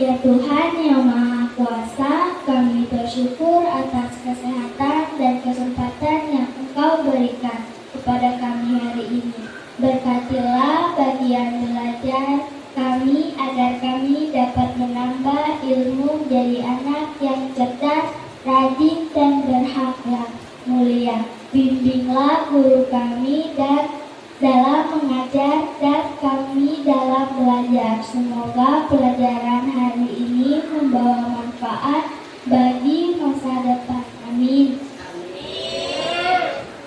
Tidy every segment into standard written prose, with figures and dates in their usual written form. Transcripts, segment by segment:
Ya Tuhan yang Maha Kuasa, kami bersyukur atas kesehatan dan kesempatan yang Engkau berikan kepada kami hari ini. Berkatilah bagian belajar kami agar kami dapat menambah ilmu menjadi anak yang cerdas, rajin dan berakhlak mulia. Bimbinglah guru kami dan dalam mengajar dan kami dalam belajar. Semoga pelajaran hari ini membawa manfaat bagi masa depan. Amin.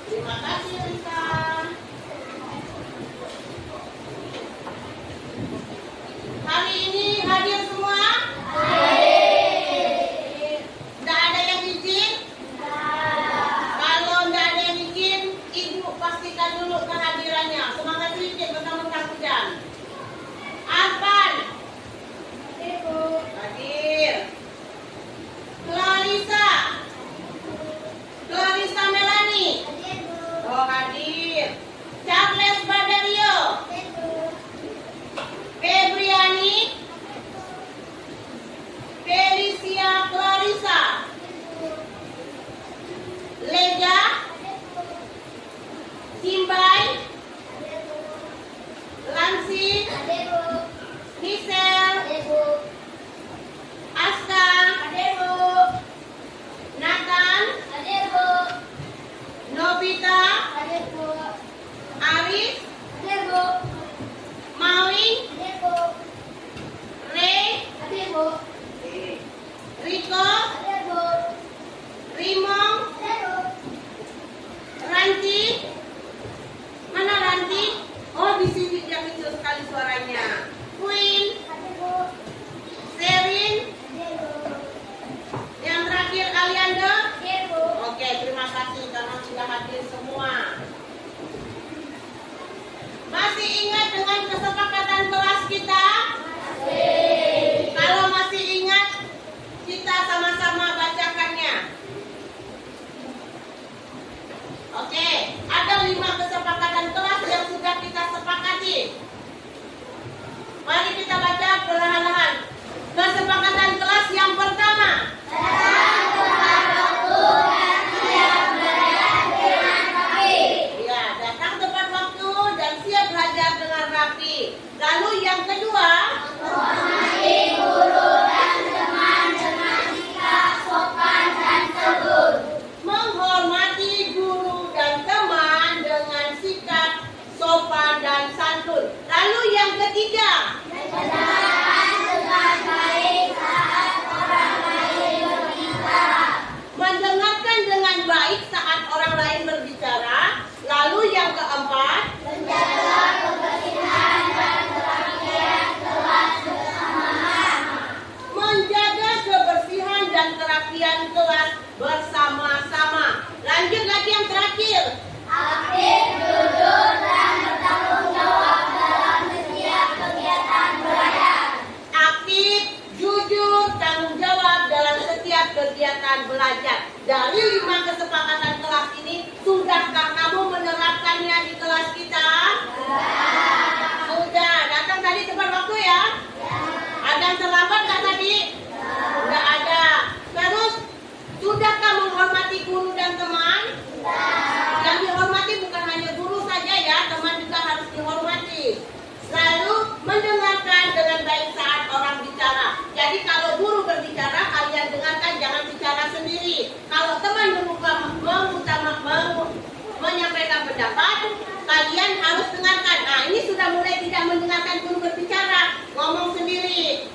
Terima kasih Rika. Hari ini hadir semua? Hadir. Tidak ada yang izin? Kalau tidak ada yang izin, Ibu pastikan dulu kehadirannya. Semangat sedikit mentang-mentang hujan. Arfan. Hadir. Clarissa. Clarissa Melani. Oh, hadir. Charles Badario. Febriani. Felicia Clarissa. Lega. Simbai. Lansi. Michelle. Aska. Nathan. Nobita. Aris. Maui. Ray. Rico. Rimong. Ranti. Mana Ranti? Oh, di sini dia kecil sekali suaranya. Queen. Serin. Yang terakhir Alianda. Oke, terima kasih karena sudah hadir semua. Masih ingat dengan kesepakatan kelas kita? Kalau masih ingat, kita sama-sama bacakannya. Oke, ada 5 kesepakatan kelas yang sudah kita sepakati. Mari kita baca perlahan-lahan. Kesepakatan kelas yang pertama. Ya, datang tepat waktu dan siap belajar dengan rapi. Lalu yang kedua. Menghormati guru dan teman dengan sikap sopan dan santun. Lalu yang ketiga. Mendengarkan dengan baik saat orang lain berbicara. Lalu yang keempat. Menjaga kebersihan dan kerapian kelas bersama-sama. Lanjut lagi yang terakhir. Aktif, jujur, tanggung jawab dalam setiap kegiatan belajar. Dari 5 kesepakatan kelas ini, sudahkah kamu menerapkannya di kelas kita? Sudah. Datang tadi tepat waktu ya? Ada yang terlambat nggak tadi? Nggak ada. Terus, sudahkah menghormati guru dan teman? Yang dihormati bukan hanya guru saja ya, teman juga harus dihormati. Lalu mendengarkan dengan baik saat orang bicara. Jadi kalau guru berbicara, kalian dengarkan, jangan bicara sendiri. Kalau teman menyampaikan pendapat, kalian harus dengarkan. Nah, ini sudah mulai tidak mendengarkan guru berbicara, ngomong sendiri.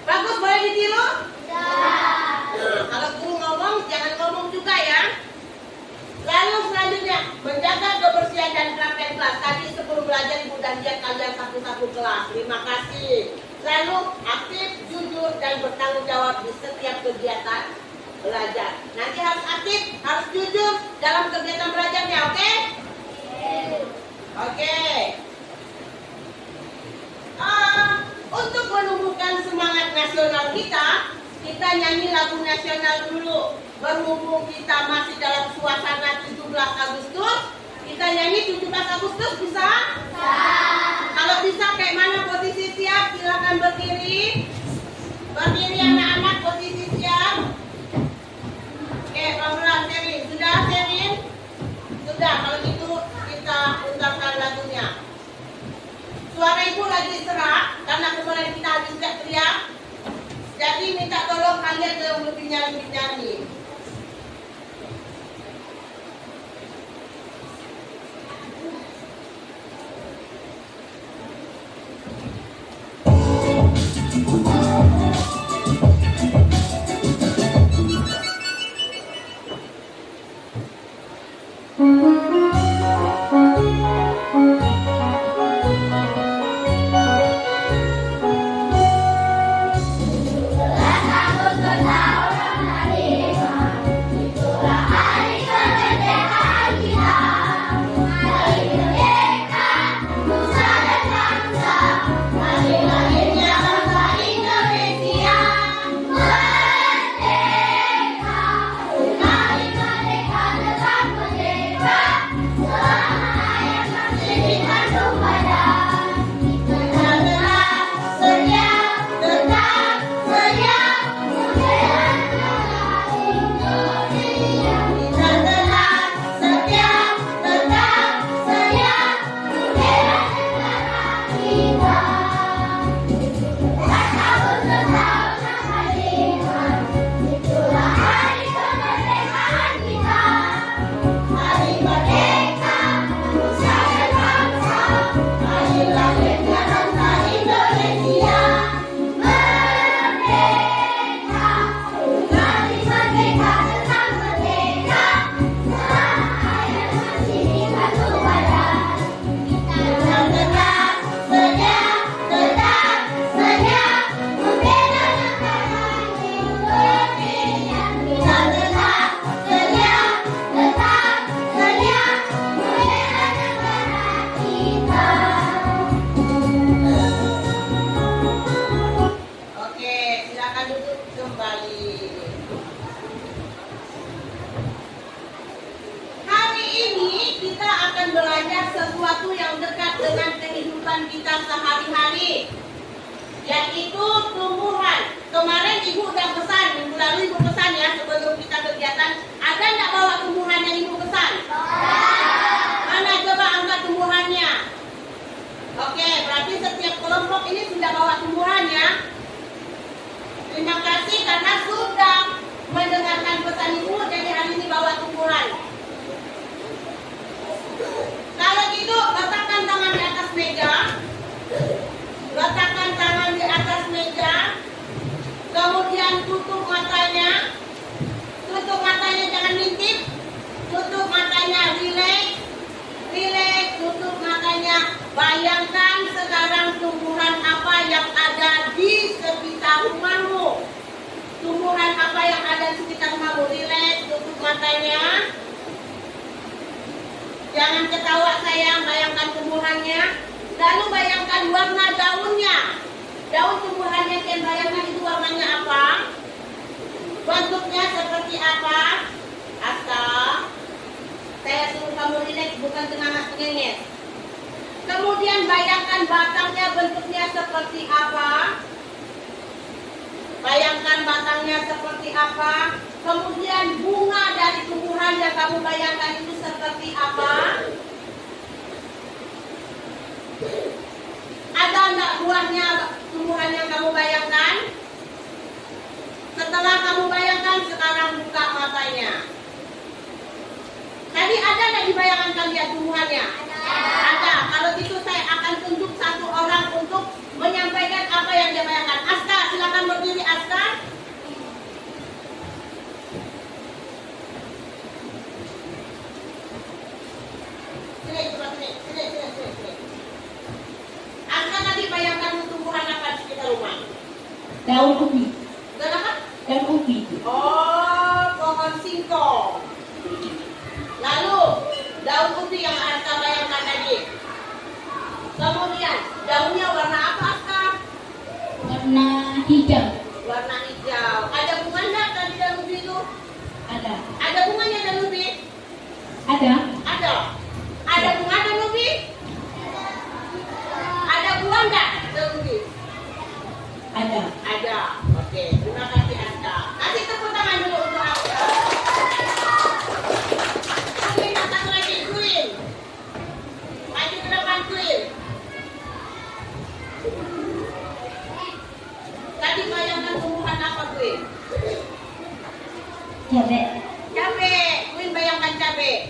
Bagus, boleh ditiru? Nah, kalau guru ngomong, jangan ngomong juga ya. Lalu selanjutnya, menjaga kebersihan dan kerapian kelas. Tadi sebelum belajar Ibu dan lihat kalian satu-satu kelas. Terima kasih. Lalu aktif, jujur, dan bertanggung jawab di setiap kegiatan belajar. Nanti harus aktif, harus jujur dalam kegiatan belajarnya, oke? Oke. Untuk menumbuhkan semangat nasional kita nyanyi lagu nasional dulu. Berhubung kita masih dalam suasana 17 Agustus, kita nyanyi 17 Agustus bisa? Bisa. Kalau bisa kayak mana posisi siap? Silakan berdiri. nyanyi. Sesuatu yang dekat dengan kehidupan kita sehari-hari, yaitu tumbuhan. Kemarin ibu udah pesan, minggu lalu ibu pesan ya, sebelum kita kegiatan, ada nggak bawa tumbuhan yang ibu pesan? Mana coba angkat tumbuhannya? Oke, berarti setiap kelompok ini sudah bawa tumbuhannya. Terima kasih karena sudah mendengarkan pesan ibu, jadi hari ini bawa tumbuhan. Kalau gitu, letakkan tangan di atas meja. Letakkan tangan di atas meja. Kemudian tutup matanya. Tutup matanya, jangan ngintip. Tutup matanya, relax. Relax, tutup matanya. Bayangkan sekarang tumbuhan apa yang ada di sekitar rumahmu. Tumbuhan apa yang ada di sekitar rumahmu. Relax, tutup matanya. Jangan ketawa sayang, bayangkan tumbuhannya. Lalu bayangkan warna daunnya. Daun tumbuhannya yang bayangkan itu warnanya apa? Bentuknya seperti apa? Asta, saya suruh kamu relax, bukan tenangas-tenengis. Kemudian bayangkan batangnya bentuknya seperti apa? Bayangkan batangnya seperti apa? Kemudian bunga dari tumbuhan yang kamu bayangkan itu seperti apa? Ada enggak buahnya tumbuhan yang kamu bayangkan? Setelah kamu bayangkan, sekarang buka matanya. Tadi ada enggak di bayangan kalian tumbuhannya? Ada. Kalau gitu saya akan tunjuk satu orang untuk menyampaikan apa yang dia bayangkan. Aska, silakan berdiri Aska. Sini. Aska tadi bayangkan tumbuhan apa di sekitar rumah? Daun ubi. Daun apa? Daun ubi. Oh, pohon singkong. Lalu daun ubi yang Aska bayangkan tadi. Kemudian daunnya warna apa Aska? Warna hijau. Warna hijau. Ada bunga enggak tadi daun ubi itu? Ada. Ada bunganya daun ubi? Ada. Ada. Ada bunga daun ubi? Ada buah enggak daun ubi? Ada. Ada. Oke, terima kasih Aska. Kasih tepuk tangan dulu untuk Aska. Queen datang lagi, Queen. Maju ke depan Queen. Tadi bayangkan tumbuhan apa Queen? Cabe. Cabe. Queen bayangkan cabe.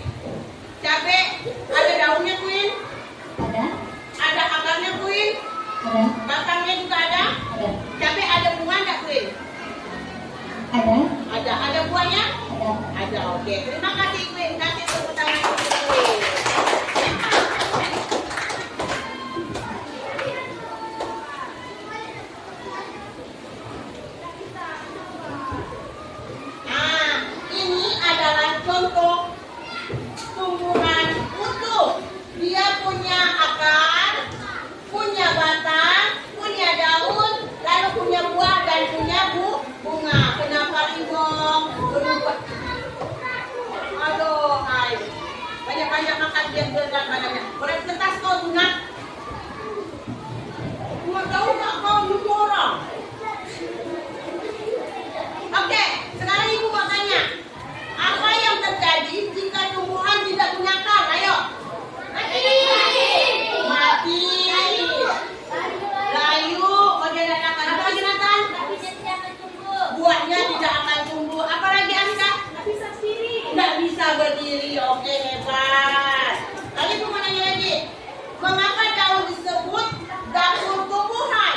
Cabe ada daunnya Queen? Ada. Ada akarnya Queen? Ada. Batangnya juga ada? Ada. Cabe ada bunga enggak Queen? Ada. Ada. Ada buahnya? Ada. Ada. Oke. Terima kasih Queen. Kasih tepuk tangan untuk Queen. Nah, ini adalah contoh tumbuhan utuh. Dia punya akar, punya batang, punya daun, lalu punya buah dan punya bunga. Kenapa Rimong berubah? Aduh, hai. Banyak-banyak makan biar berat badannya. Beres kau bunga. Bunga tahu nggak kau bunuh orang? Oke, sekarang ibu mau tanya. Apa yang terjadi jika tumbuhan tidak punya akar? Ayo. Mati. Layu. Bagian akar. Apa lagi Nathan? Buahnya tidak akan tumbuh. Apa lagi Aska? Nggak bisa berdiri. Oke, hebat. Lalu ibu mau nanya lagi. Mengapa daun disebut dapur tumbuhan?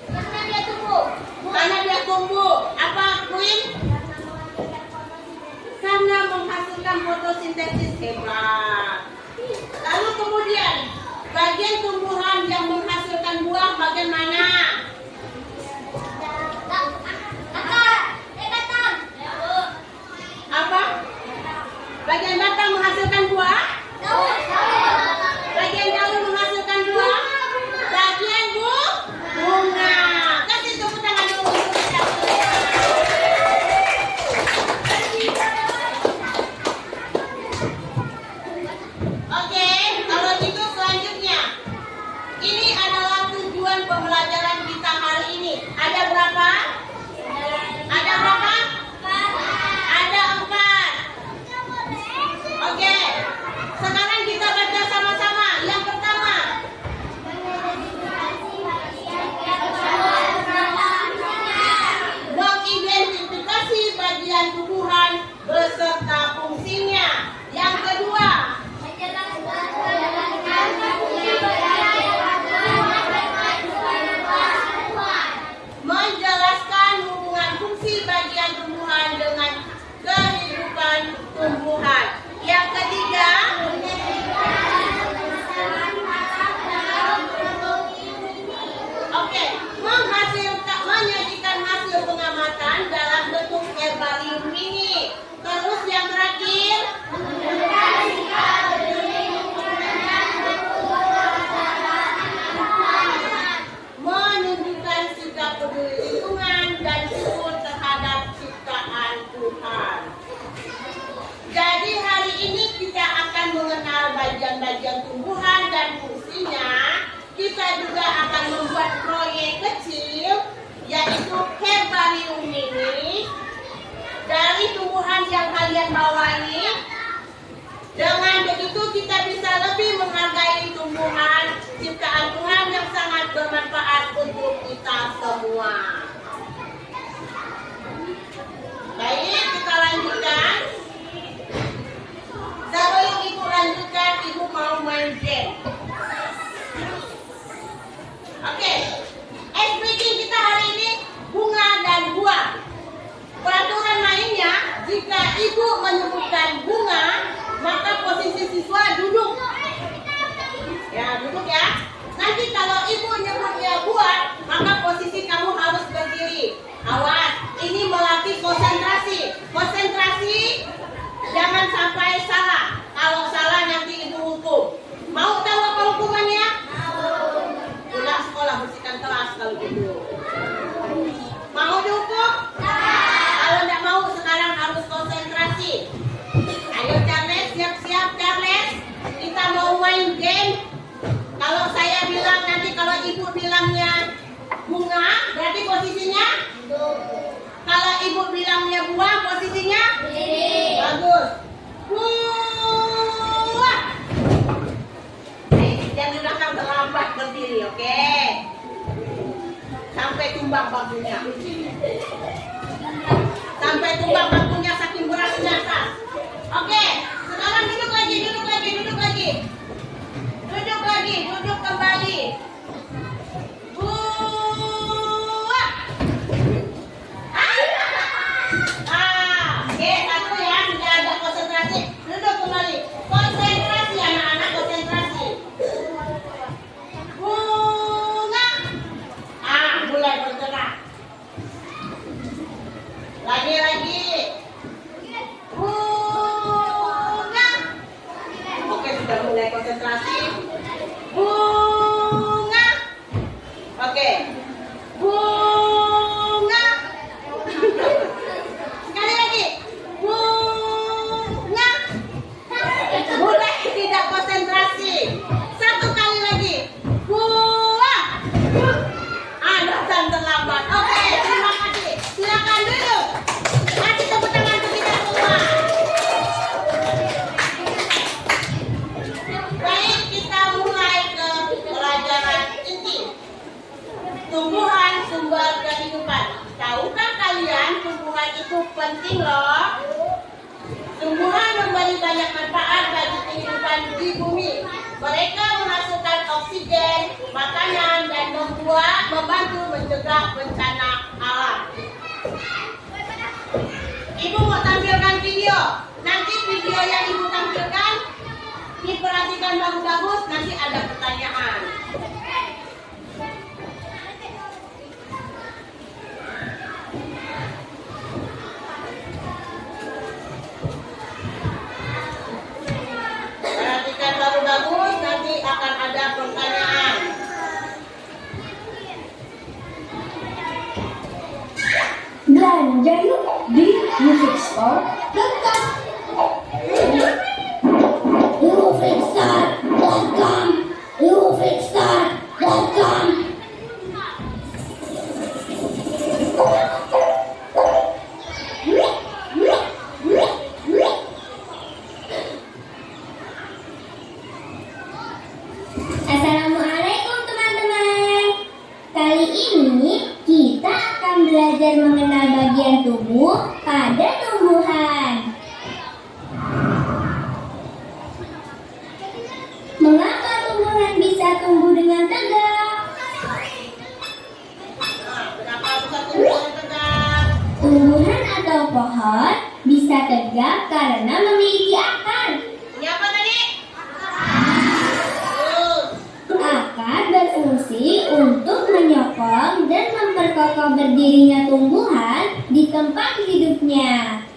Karena dia tumbuh. Apa Queen? Karena menghasilkan fotosintesis. Hebat. Lalu kemudian bagian tumbuhan yang menghasilkan buah bagian mana? Apa? Bagian batang menghasilkan buah? Bagian daun menghasilkan buah? Bagian bunga. Kasih tepuk tangan dulu untuk kita. Oke, kalau gitu selanjutnya. Ini adalah tujuan pembelajaran kita hari ini. Ada berapa? Ada berapa? Ada 4. Oke. Sekarang kita baca sama-sama. Yang pertama. Mengidentifikasi bagian tumbuhan beserta fungsinya. Yang kedua. Menjelaskan hubungan fungsi bagian tumbuhan dengan kehidupan tumbuhan. Yang ketiga, oke, menyajikan hasil pengamatan dalam bentuk herbarium mini. Terus yang terakhir, menunjukkan sikap peduli lingkungan dan syukur terhadap ciptaan Tuhan. Jadi hari ini kita akan mengenal bagian-bagian tumbuhan dan fungsinya. Kita juga akan membuat proyek kecil, yaitu herbarium mini dari tumbuhan yang kalian bawa ini. Dengan begitu kita bisa lebih menghargai tumbuhan ciptaan Tuhan yang sangat bermanfaat untuk kita semua. Baik, kita lanjutkan. Sebelum ibu lanjutkan, ibu mau main game. Oke, speaking kita hari ini bunga dan buah. Peraturan mainnya, jika ibu menyebutkan bunga, maka posisi siswa duduk. Ya, duduk ya. Nanti kalau ibu nyebutnya buah, maka posisi kamu harus berdiri. Awas, ini melatih konsentrasi. Konsentrasi, jangan sampai salah. Kalau salah nanti ibu hukum. Mau tahu apa hukumannya? Pulang sekolah bersihkan kelas kalau gitu. Mau dihukum? Kalau tidak mau sekarang harus konsentrasi. Ayo Charles, siap-siap Charles. Kita mau main game. Kalau saya bilang nanti kalau ibu bilangnya bunga, berarti posisinya? Kalau ibu bilangnya buah, posisinya? Bagus. Buah. Yang di belakang terlambat berdiri, oke? Sampai tumbang bangkunya. 1, Sampai tumpah bangkunya saking berasnya atas. Oke, sekarang duduk lagi. Duduk kembali. Buat. Oke, satu ya, tidak ada konsentrasi. Duduk kembali. Konsentrasi anak-anak, konsentrasi. Bunga. Mulai bergerak. Lagi. Bunga. Oke, sudah mulai konsentrasi. Bunga. Oke. Bunga. Sekali lagi. Bunga. Mulai tidak konsentrasi. Satu kali lagi. Buang. Datang terlambat. Oke, terima kasih. Silakan duduk. Kasih tepuk tangan untuk kita semua. Baik, kita mulai ke pelajaran inti. Tumbuhan sumber kehidupan. Tahukah kalian tumbuhan itu penting loh? Tumbuhan memberi banyak manfaat bagi kehidupan di bumi. Mereka menghasilkan oksigen, makanan, dan membantu mencegah bencana alam. Ibu mau tampilkan video. Nanti video yang ibu tampilkan diperhatikan bagus-bagus. Nanti ada pertanyaan. Perhatikan bagus-bagus. Nanti akan ada pertanyaan. Belanja yuk di Music Store dekat. musicstore.com. Assalamualaikum teman-teman. Kali ini kita akan belajar mengenal bagian tubuh pada tumbuhan. Mengapa tumbuhan bisa tumbuh dengan tegak? Kenapa bisa tumbuh dengan tegak? Tumbuhan atau pohon bisa tegak karena memiliki akar. Ini apa tadi? Akar berfungsi untuk menyokong dan memperkokoh berdirinya tumbuhan di tempat hidupnya.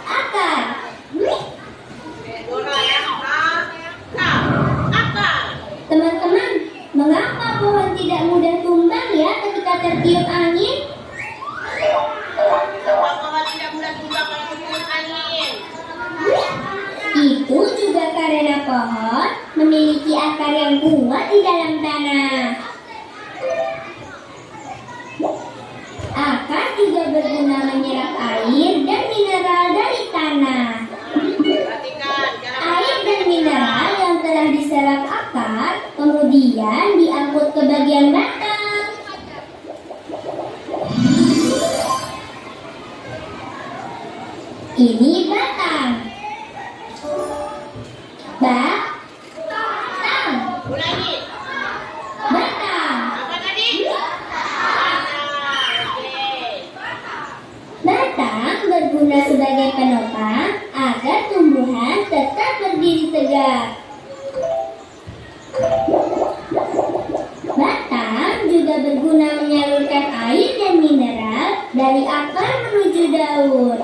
Akar. Dora ya. Akar. Teman-teman, mengapa pohon tidak mudah tumbang ya ketika tertiup angin? Kenapa tidak mudah tumbang kalau tertiup angin? Itu juga karena pohon memiliki akar yang kuat di dalam tanah. Akar juga berguna menyerap air dan mineral dari tanah. Perhatikan. Air dan mineral yang telah diserap akar kemudian diangkut ke bagian batang. Ini batang. Batang. Ulangi. Batang. Apa tadi? Batang. Oke. Batang berguna sebagai penopang agar tumbuhan tetap berdiri tegak. Batang juga berguna menyalurkan air dan mineral dari akar menuju daun.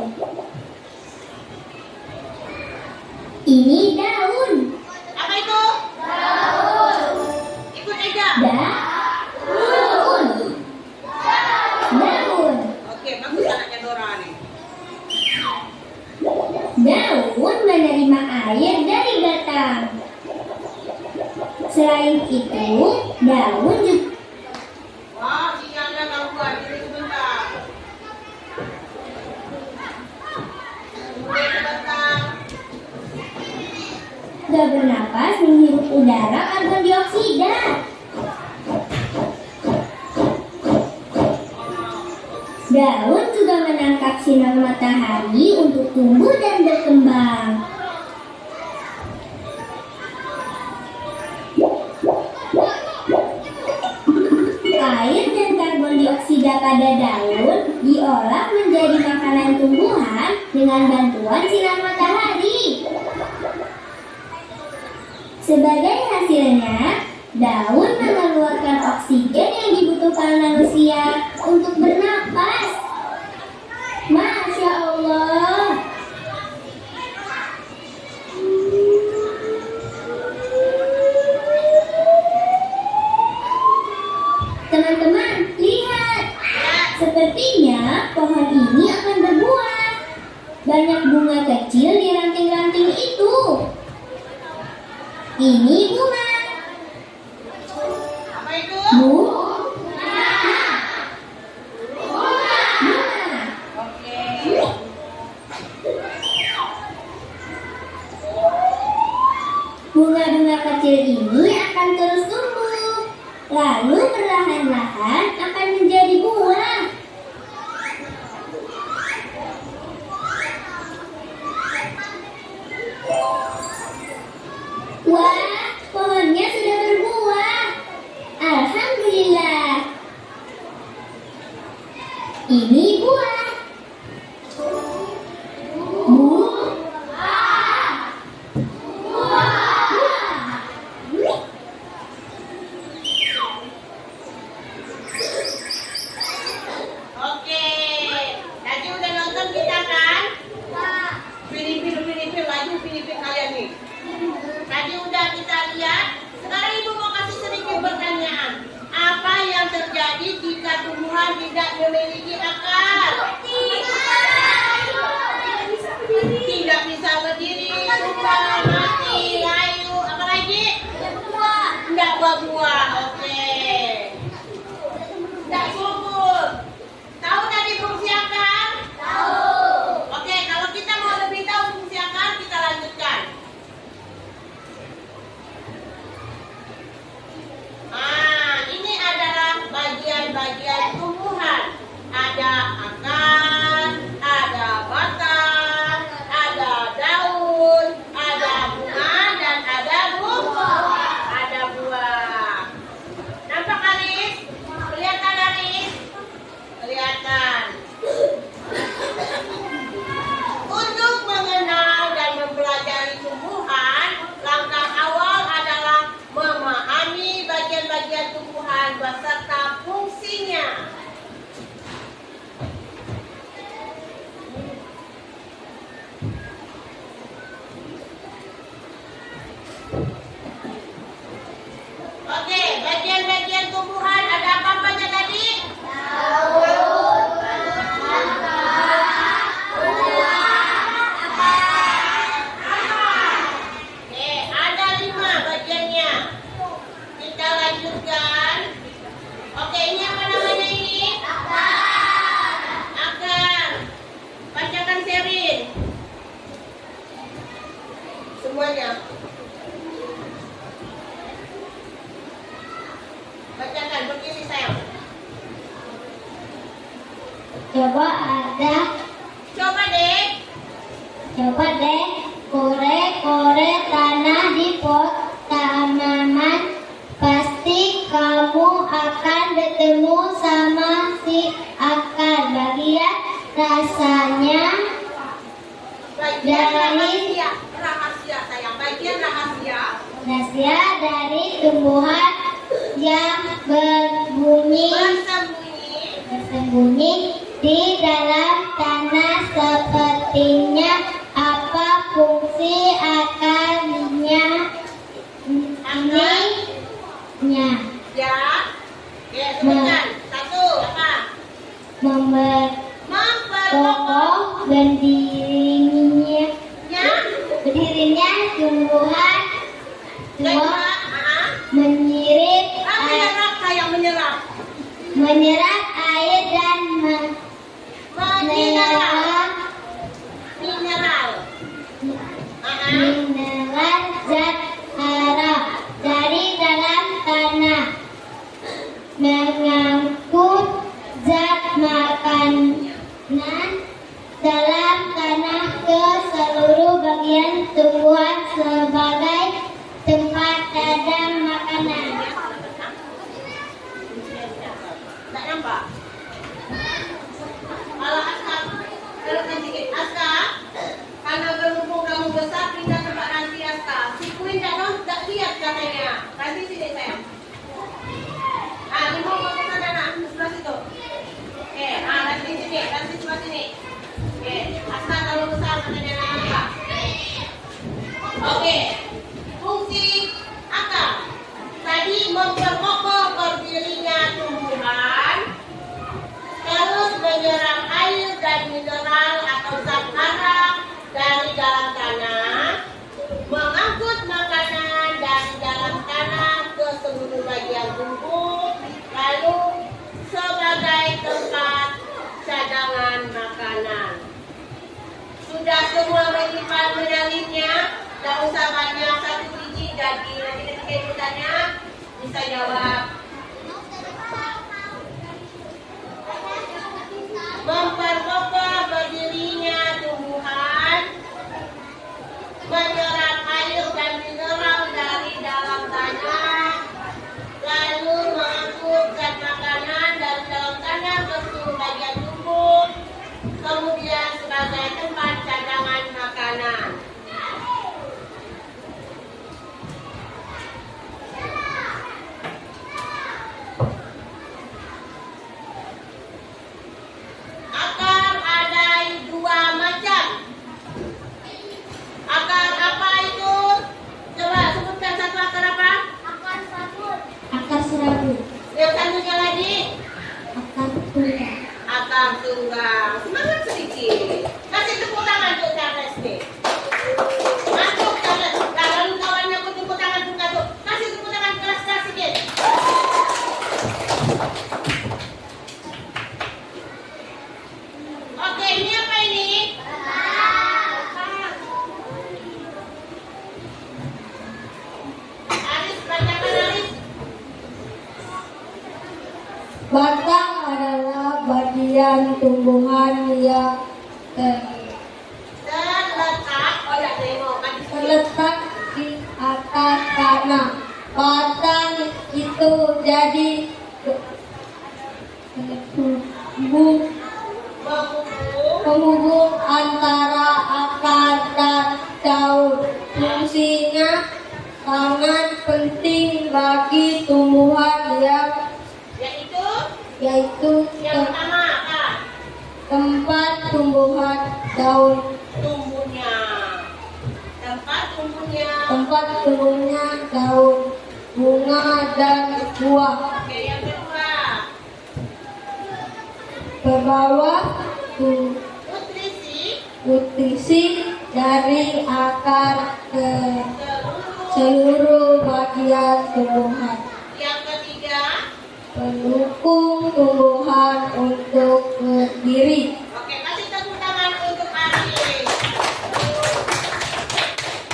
Ini daun. Apa itu? Daun. Ikut aja. Daun. Daun. Oke, bagus anaknya Dora nih. Daun menerima air dari batang. Selain itu, daun juga Wah, sinyalnya gangguan. Diri sebentar. Oke, sebentar. gak bernapas menghirup udara karbon dioksida. Daun juga menangkap sinar matahari untuk tumbuh dan berkembang. Air dan karbon dioksida pada daun diolah menjadi makanan tumbuhan dengan bantuan sinar matahari. Sebagai hasilnya, daun mengeluarkan oksigen yang dibutuhkan manusia untuk bernapas. Masya Allah. Teman-teman, lihat. Sepertinya pohon ini akan berbuah. Banyak bunga kecil di ranting-ranting itu. Ini bunga. Apa itu? Bunga. Oke. Bunga-bunga kecil ini akan terus tumbuh, lalu perlahan-lahan akan menjadi buah. Wah, pohonnya sudah berbuah. Alhamdulillah. Ini buah. Oke. Tadi udah nonton kita kan? Pilih laju pilih kalian nih. Tadi udah kita lihat. Sekarang ibu mau kasih sedikit pertanyaan. Apa yang terjadi jika tumbuhan tidak memiliki akar? Tidak bisa berdiri, tumbang, mati, layu, apa lagi? Tidak berbuah. Oke. Tidak subur. Tahu tadi fungsi akar? Tahu. Oke, kalau kita mau lebih tahu fungsi akar, kita lanjutkan. Ini adalah bagian-bagian tumbuhan. Ada akar, ada batang, ada daun, ada bunga, dan ada buah. Ada buah. Nampak Aris? Kelihatan Aris? Kelihatan. Untuk mengenal dan mempelajari tumbuhan, langkah awal adalah memahami bagian-bagian tumbuhan beserta fungsinya. Oke, bagian-bagian tumbuhan ada apa-apanya tadi? Oke, ada 5 bagiannya. Kita lanjutkan. Oke, ini apa namanya ini? Akar. Bacakan Sherin. Semuanya. Bacakan, berdiri sayang. Coba deh, kore-kore tanah di pot tanaman. Pasti kamu akan bertemu sama si akar. Bagian rasanya Bagian dari rahasia sayang. Bagian rahasia. rahasia dari tumbuhan yang bersembunyi di dalam tanah. Sepertinya apa fungsi akarnya? Ininya Ya. Oke, sebutkan. 1, apa? memperkokoh berdirinya tumbuhan. Dua, menyirip menyerap air dan Mineral. mineral zat Oke, Asta kalau besar katanya apa? Oke, fungsi akar. Tadi memperkokoh berdirinya tumbuhan, terus menyerap air dan mineral atau zat hara dari dalam tanah, mengangkut makanan dari dalam tanah ke seluruh bagian tubuh, lalu sebagai tempat cadangan makanan. Sudah semua menyalipnya, tak usah banyak satu biji jadi nanti ketika ibu tanya bisa jawab. Memperkokoh berdirinya tumbuhan, menyerap air dan mineral dari dalam tanah, lalu mengangkut zat makanan dari dalam tanah ke seluruh bagian tubuh, kemudian sebagai tempat cadangan makanan. Akar ada dua macam. Akar apa itu? Coba sebutkan satu akar apa? Akar serabut. Akar serabut. Yang satunya lagi? Akar tunggang. Akar tunggang. Semangat sedikit. Kasih tepuk tangan untuk Charles nih. Masuk Charles. Kalau kawannya pun tepuk tangan juga tuh. Kasih tepuk tangan keras-keras sedikit. Oke, ini apa ini? Aris, bacakan Aris. Batang adalah bagian tumbuhan yang Terletak, oh ya tengok kan. terletak di atas tanah. Batang itu jadi penghubung antara akar dan daun. Fungsinya sangat penting bagi tumbuhan yaitu Yang pertama apa? tempat tumbuhan daun, Tumbuhnya. Tempat tumbuhnya. tempat tumbuhnya daun, bunga dan buah. Oke, yang kedua. Bawah Nutrisi. nutrisi dari akar ke Seluruh. seluruh bagian tumbuhan. Yang ketiga. Pendukung tumbuhan untuk berdiri. Oke, kasih tepuk tangan untuk Aris.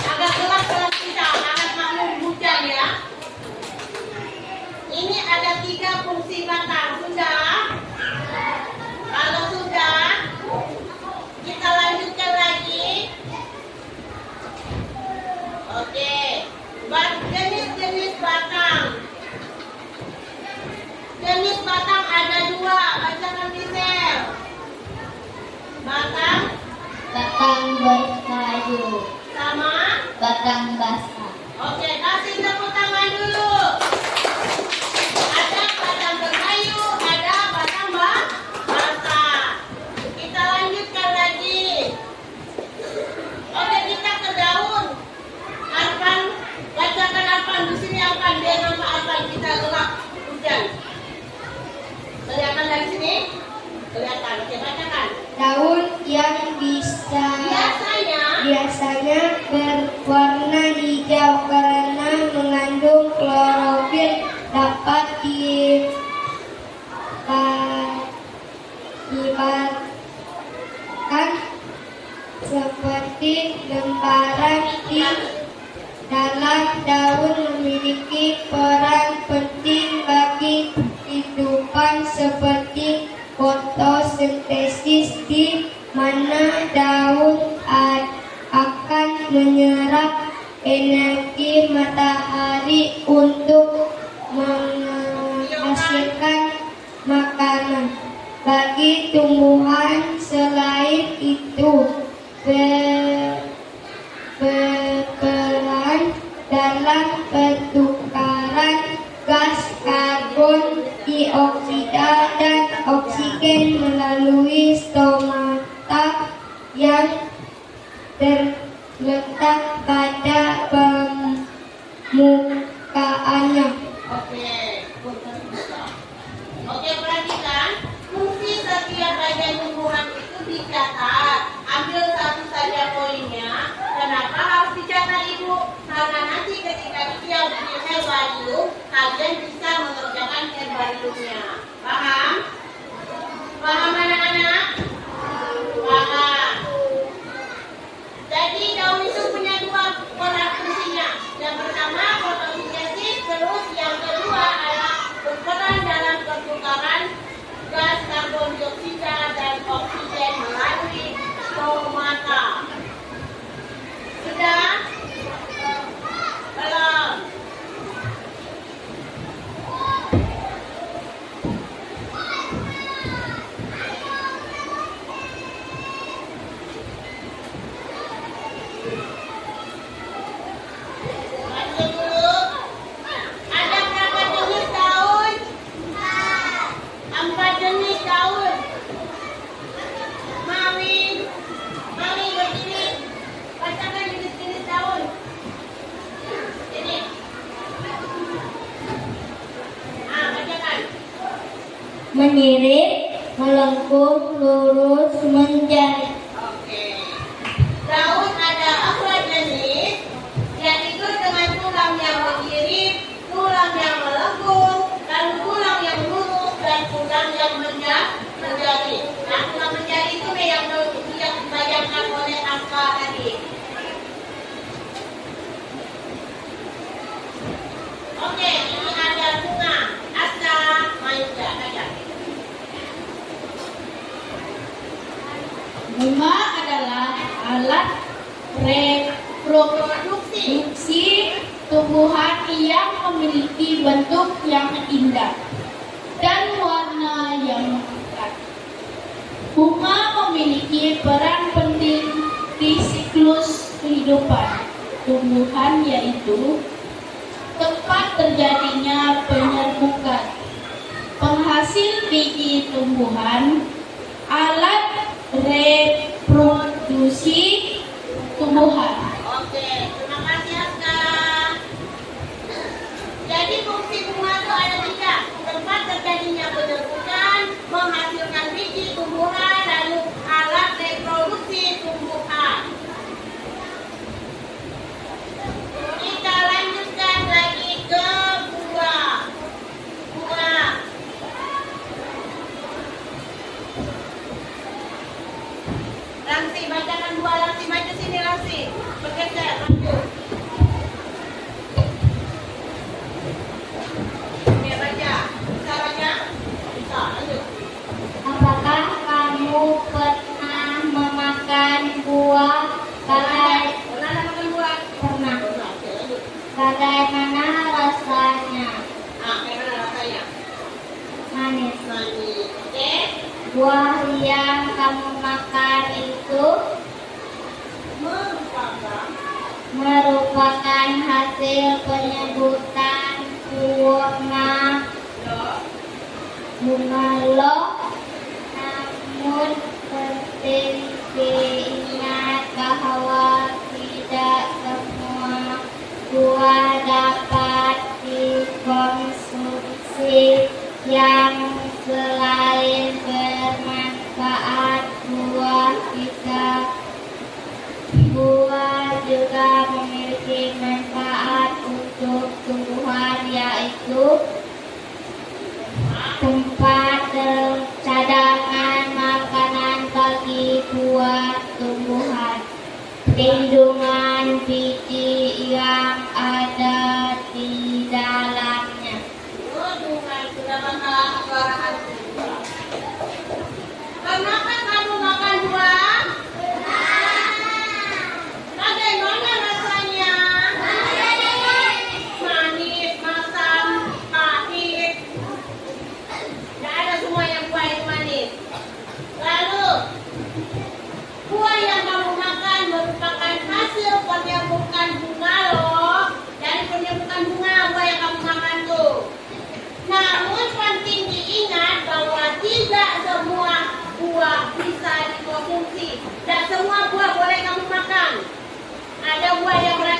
Agak gelap kelas kita, anak maklum hujan ya. Ini ada 3 fungsi batang. Sudah? Kalau sudah, kita lanjutkan lagi. Oke, jenis-jenis batang. Jenis batang ada 2, bacakan Michelle. Batang Batang berkayu, sama. batang basah. Oke, kasih tepuk tangan dulu. Ada batang berkayu, ada batang basah. Kita lanjutkan lagi. Oke, kita ke daun. Arpan, bacakan Arpan di sini Arpan. Dia nama Arpan, kita gelap hujan. Kelihatan dari sini? Kelihatan. Oke, bacakan. Daun yang biasanya berwarna hijau karena mengandung klorofil dapat diibaratkan seperti lembaran di dalam daun memiliki peran penting bagi kehidupan seperti fotosintesis di mana daun akan menyerap energi matahari untuk menghasilkan makanan. Bagi tumbuhan selain itu berperan dalam pertukaran gas karbon dioksida dan oksigen melalui stomata yang terletak pada permukaannya. Oke, punten bisa. Oke, perhatikan. Fungsi setiap bagian tumbuhan itu dicatat. Ambil satu saja poinnya. Kenapa harus dicatat, Ibu? Karena nanti ketika dia bikin herbarium, kalian bisa mengerjakan herbariumnya. Paham? Paham anak-anak? Paham. Jadi daun itu punya dua peran fungsinya. Yang pertama fotosintesis, terus yang kedua adalah berperan dalam pertukaran gas karbon dioksida dan oksigen melalui stomata. Sudah? Belum? Lanjut dulu. Ada berapa jenis daun? 4 jenis daun. Mawin berdiri. Bacakan jenis-jenis daun. Ini. Bacakan. Menyirik, melengkung, lurus, menjadi. Oke. Daun ada 4 jenis, yaitu dengan tulang yang mengirit, tulang yang melengkung, lalu tulang yang lurus dan tulang yang menjadi. Nah, tulang menjadi itu yang dibayangkan oleh angka tadi. Oke, ini ada bunga, Asta, Maida, aja. Bunga adalah alat reproduksi tumbuhan yang memiliki bentuk yang indah dan warna yang menarik. Bunga memiliki peran penting di siklus kehidupan tumbuhan, yaitu tempat terjadinya penyerbukan, penghasil biji tumbuhan, alat reproduksi tumbuhan. Oke, terima kasih Aska. Jadi fungsi bunga itu ada 3. Tempat terjadinya penyerbukan, menghasilkan biji tumbuhan, lalu alat reproduksi tumbuhan. Kita lanjutkan lagi ke buah. Buah. Langsi, bacakan buah Langsi. Maju sini Langsi. Bergeser, maju. Oke, baca. Bisa baca? Bisa, lanjut. Apakah kamu pernah memakan buah Pernah makan buah? pernah? Pernah, oke lanjut. Bagaimana rasanya? Bagaimana rasanya? Manis. Manis, oke. Buah yang kamu makan itu merupakan hasil penyebutan bunga loh. Namun penting diingat bahwa tidak semua buah dapat dikonsumsi. Yang selain bermanfaat, buah juga memiliki manfaat untuk tumbuhan, yaitu tempat cadangan makanan bagi buah tumbuhan, lindungan biji yang ada di dalamnya. Sudah makan suara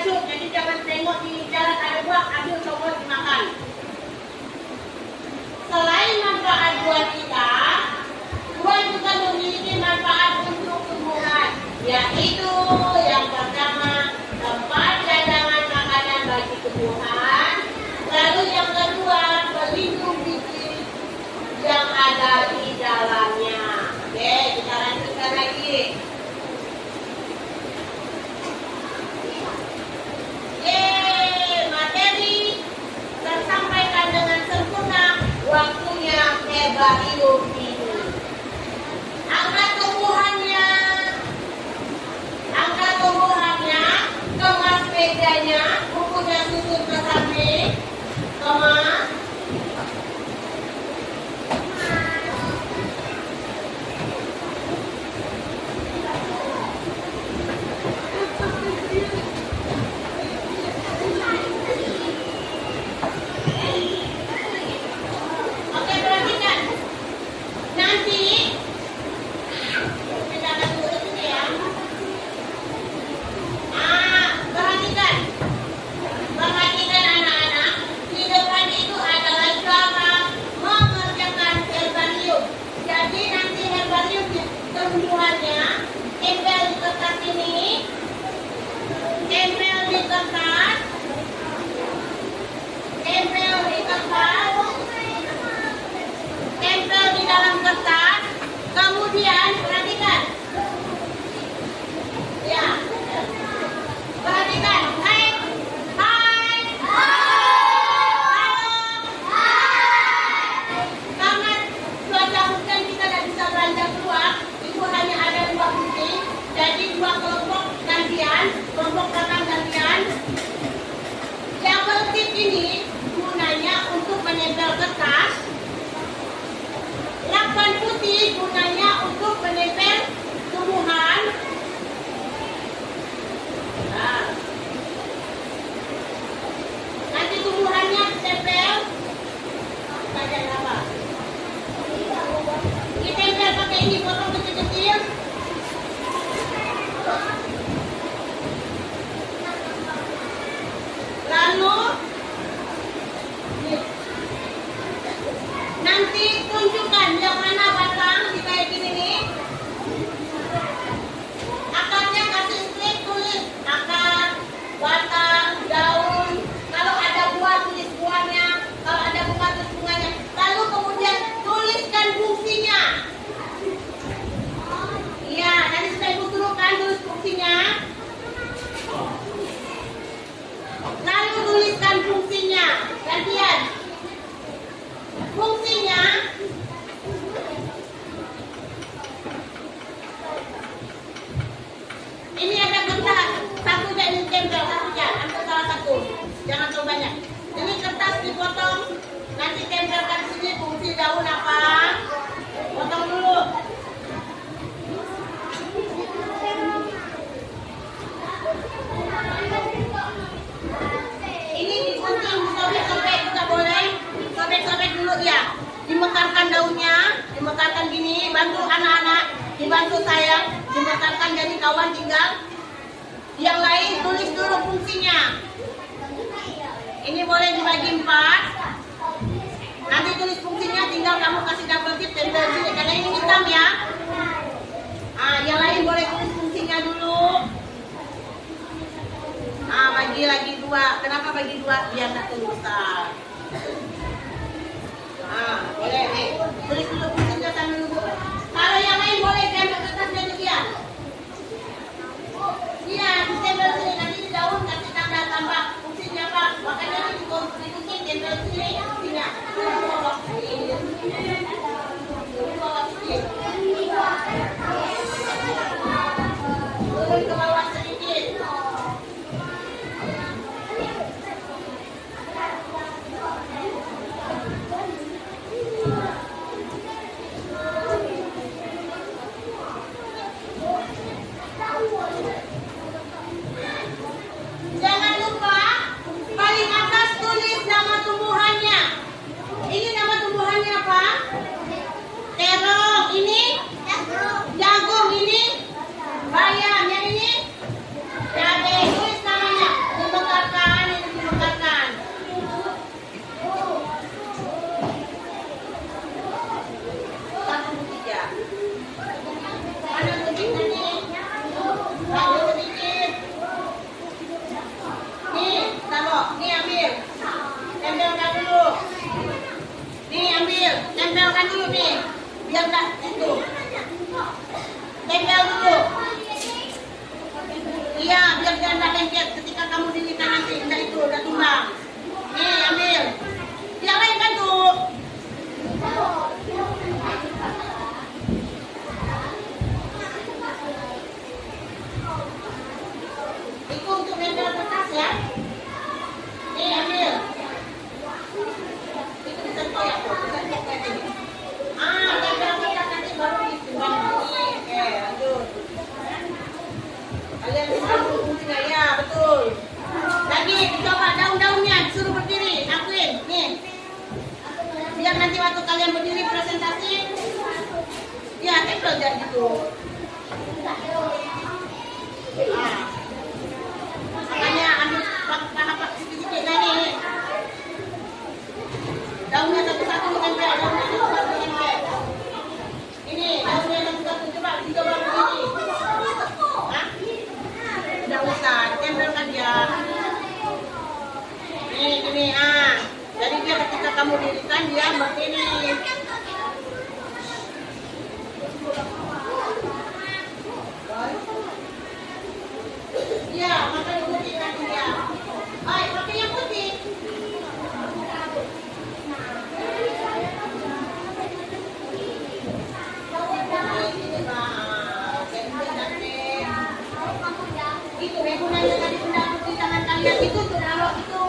racun, jadi jangan tengok di jalan ada buah, ambil semua dimakan. Selain manfaat buat kita, buah juga memiliki manfaat untuk tumbuhan, yaitu yang pertama tempat cadangan makanan bagi tumbuhan, lalu yang kedua pelindung biji yang ada di dalamnya. Oke, kita lanjutkan lagi. Materi tersampaikan dengan sempurna. Waktunya herbarium ini. Angka tumbuhannya, kemas mejanya, bukunya susun ke samping, kemas. Oke, perhatikan. Nanti kita akan tunggu di sini ya. Perhatikan anak-anak. Di depan itu adalah cara mengerjakan herbarium. Jadi nanti herbarium tumbuhannya tempel di kertas ini, tempel di kertas, tempel di dalam kertas. Kemudian perhatikan, ya, perhatikan. Hai, karena cuaca hujan kita tidak bisa beranjak keluar, itu hanya ada 2 gunting, jadi 2 kelompok gantian, kelompok belakang gantian. Double tip ini gunanya untuk menempel kertas. Lakban putih gunanya untuk menempel tumbuhan. Nah, nanti tumbuhannya ditempel bagian apa? Ditempel pakai ini, potong kecil-kecil. Lalu nanti tunjukkan yang mana batang di kayak gini nih. Akarnya kasih strip, tulis akar, batang, daun. Kalau ada buah tulis buahnya, kalau ada bunga tulis bunganya. Lalu kemudian tuliskan fungsinya. Iya, nanti sudah ibu turunkan tulis fungsinya. Lalu tuliskan fungsinya. Gantian. Fungsinya ini ada kertas, satu jadi tempel, satunya ambil salah satu, jangan terlalu banyak. Ini kertas dipotong, nanti tempelkan sini fungsi daun apa, potong dulu. Ini digunting, sobek-sobek juga boleh, sobek-sobek dulu ya. Dimekarkan daunnya, dimekarkan gini, bantu anak-anak, dibantu saya, dimekarkan jadi kawan tinggal. Yang lain tulis dulu fungsinya. Ini boleh dibagi 4. Nanti tulis fungsinya, tinggal kamu kasih double tip tempel sini, karena ini hitam ya. Yang lain boleh tulis fungsinya dulu. Bagi lagi 2. Kenapa bagi 2? Biar satu besar. Boleh nih. Tulis dulu fungsinya sambil nunggu. Kalau yang lain boleh tempel kertasnya juga ya. Iya, ditempel sini. Nanti di daun kasih tanda tambah fungsinya apa. Makanya ini dikunci tempel sini fungsinya. Turun ke bawah sedikit. Jangan lupa Biar nggak itu. Tempel dulu. Iya, biar dia nggak lengket ketika kamu dirikan nanti. Udah itu, udah tumbang. Nih, ambil. Yang lain kan tuh. Itu untuk nempel kertas ya. Nih, ambil. Itu disentuh ya, Bu. Disentuh kayak gini. Nempel kertas nanti baru ditimbang ini. Oke, lanjut. Kalian bisa fungsinya ya, betul. Lagi dicoba daun-daunnya disuruh berdiri, akuin. Nih. Biar nanti waktu kalian berdiri presentasi, ya tempel jadi gitu. Makanya ambil paha sedikit nih. Daunnya satu-satu ditempel, daunnya satu-satu ditempel. Ini daunnya satu-satu coba dicoba begini. Tidak usah, tempelkan dia. Ini, jadi dia ketika kamu dirikan dia begini. Iya, pakai putih kan dia. Baik, pakai yang putih. Itu gunanya tadi benda putih tangan kalian itu tuh kalau itu.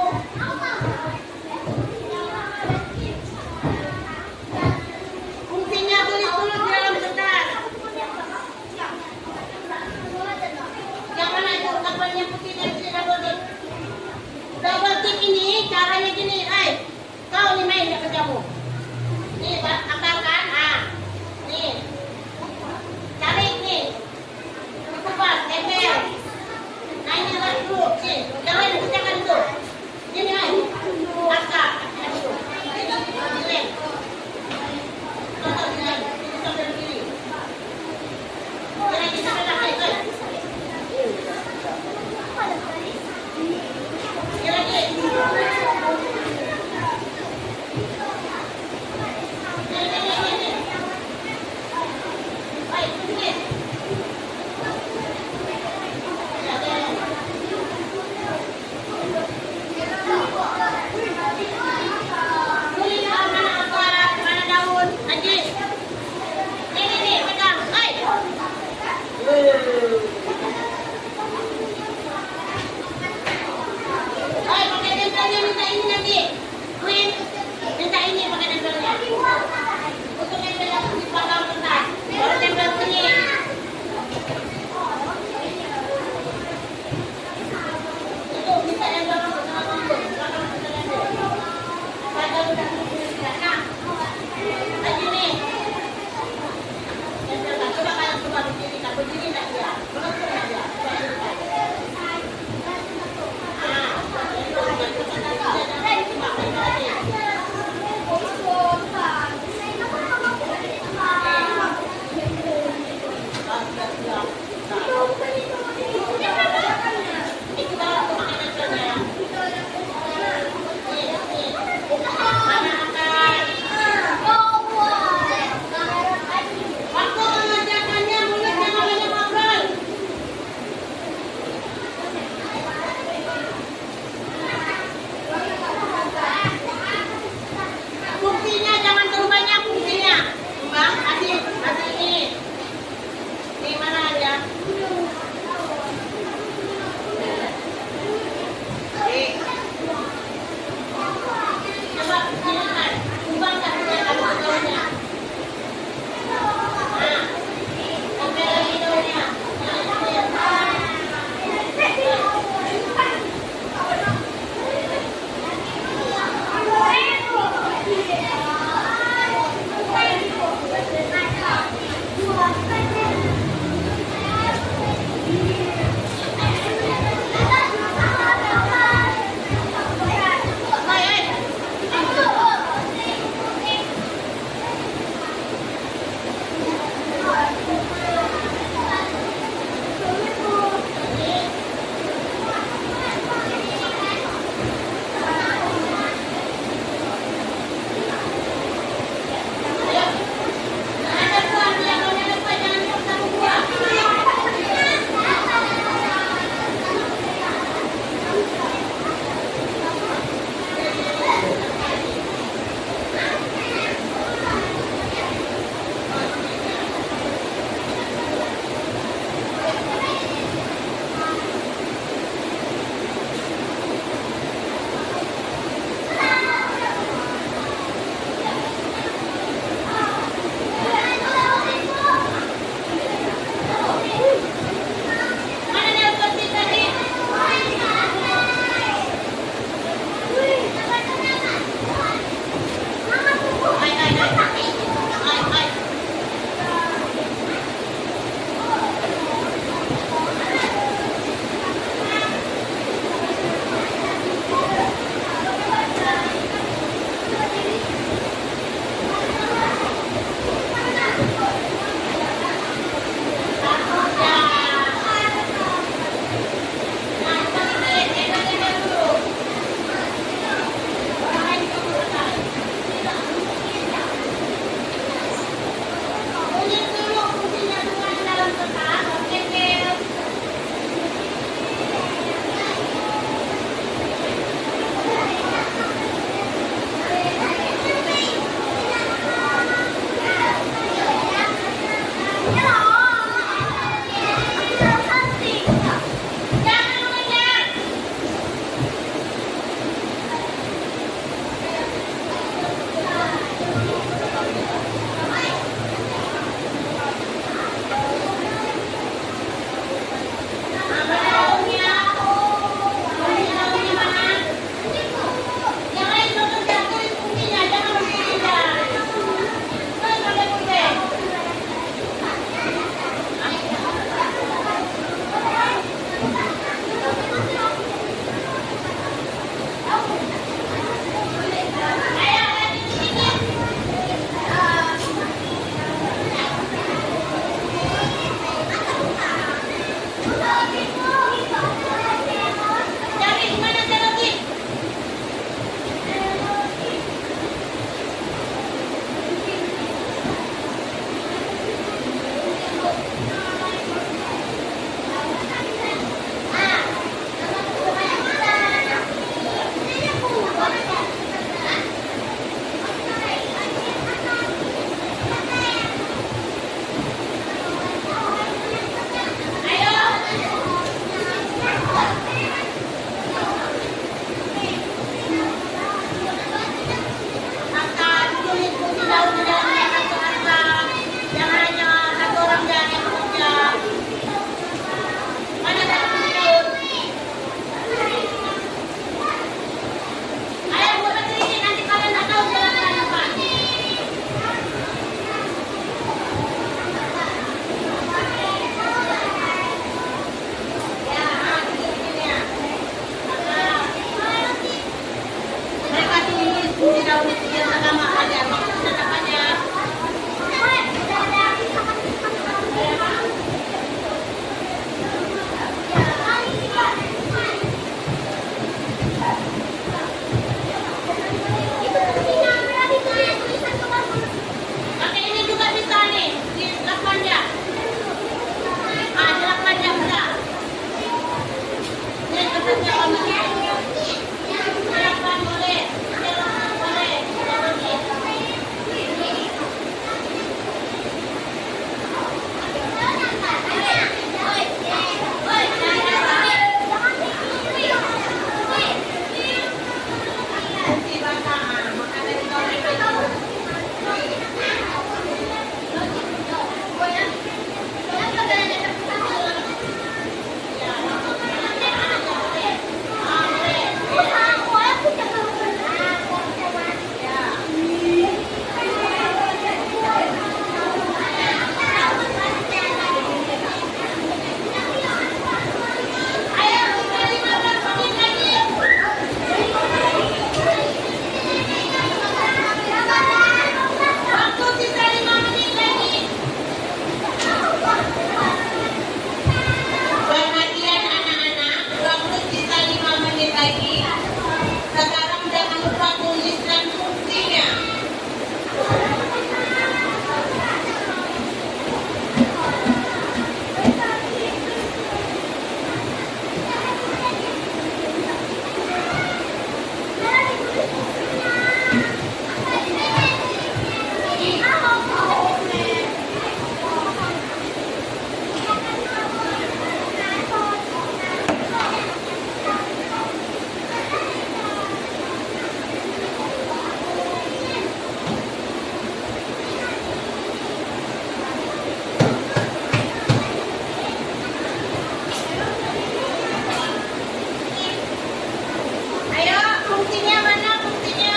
Fungsinya tulis-tulis di dalam kertas. Yang mana itu kapalnya putih dan double tick. Double tick ini caranya gini, kau nih main gak kerjamu. Nih, angkatkan, nih. Tarik nih. Dikupas, tempel. Nah ini lagi dulu, nih. Jangan dikerjakan itu. Ini angkat. Dilem. Contoh dilem. Ini sampai berdiri. Jangan kita pegang, Ini lagi. Ini. Baik, sedikit. ujian agama aja. Maksudnya apanya? Pakai ini juga bisa nih, di lakbannya. Ah, di lakbannya bisa. Ini kertasnya kamu. Lakban boleh, lakban boleh. Kunci bahasa, makanya ditolak itu. Waktu sisa 5 menit lagi. Perhatian anak-anak, waktu sisa 5 menit lagi. Sekarang jangan lupa tuliskan fungsinya. Ayo, fungsinya mana fungsinya?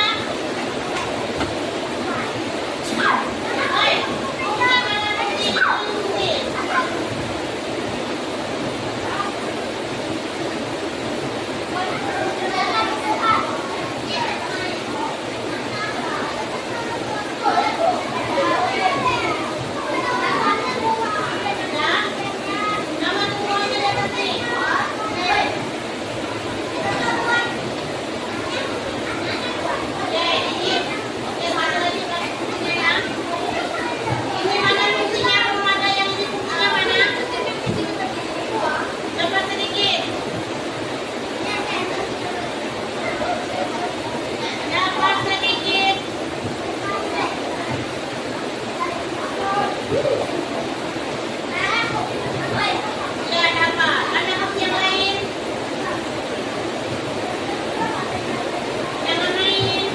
Oi, fungsinya mana fungsi? Nah, nama semuanya di atas sini. Oke, dikit. Oke, mana lagi fungsinya ya? Ini mana fungsinya? Belum ada yang ini fungsinya mana? Coba sedikit. Dapat sedikit. Ya, dapat. Ada fungsi yang lain? Jangan main.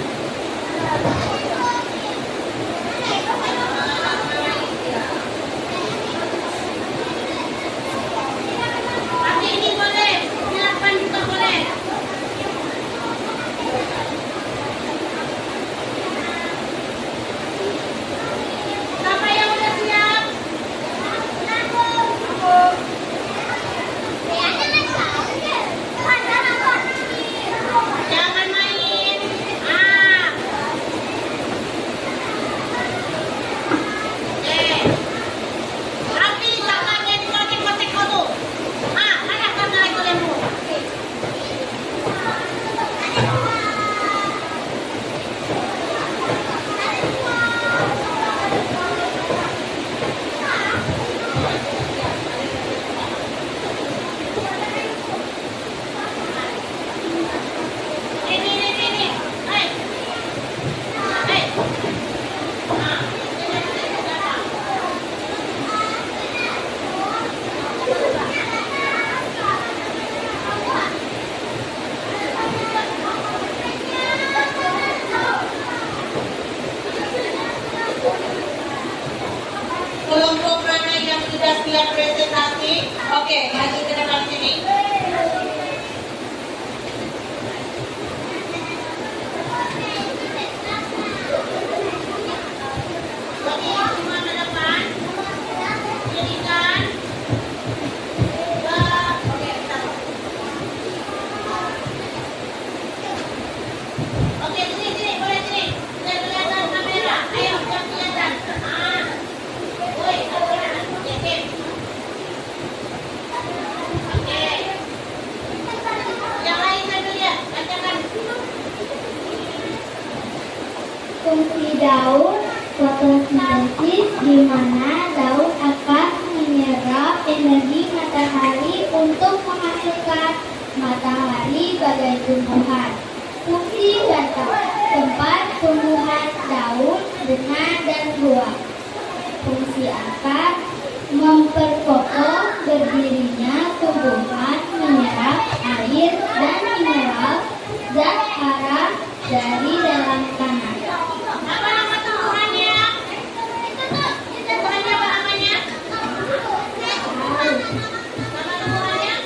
Pakai ini boleh, silakan juga boleh. Siapa yang udah siap? Jangan main. Ah. Oke. Rapi tangannya dipakai-pakai kamu. Ah, mana karena itu lembu? Ini. Hai. Hai. Ah, kelompok mana yang sudah siap presentasi? Oke, maju ke depan sini. Oke, semua ke depan. Jadikan. Oke, stop. Oke, sini, boleh sini. Fungsi daun fotosintesis di mana daun akan menyerap energi matahari untuk menghasilkan matahari bagai tumbuhan. Fungsi batang tempat tumbuhan daun, denah, dan buah. Fungsi akar memperkokoh berdirinya tumbuhan, menyerap air dan mineral zat hara dari dalam tanah. Apa nama tumbuhannya? Tumbuhannya apa namanya? Nama tumbuhannya?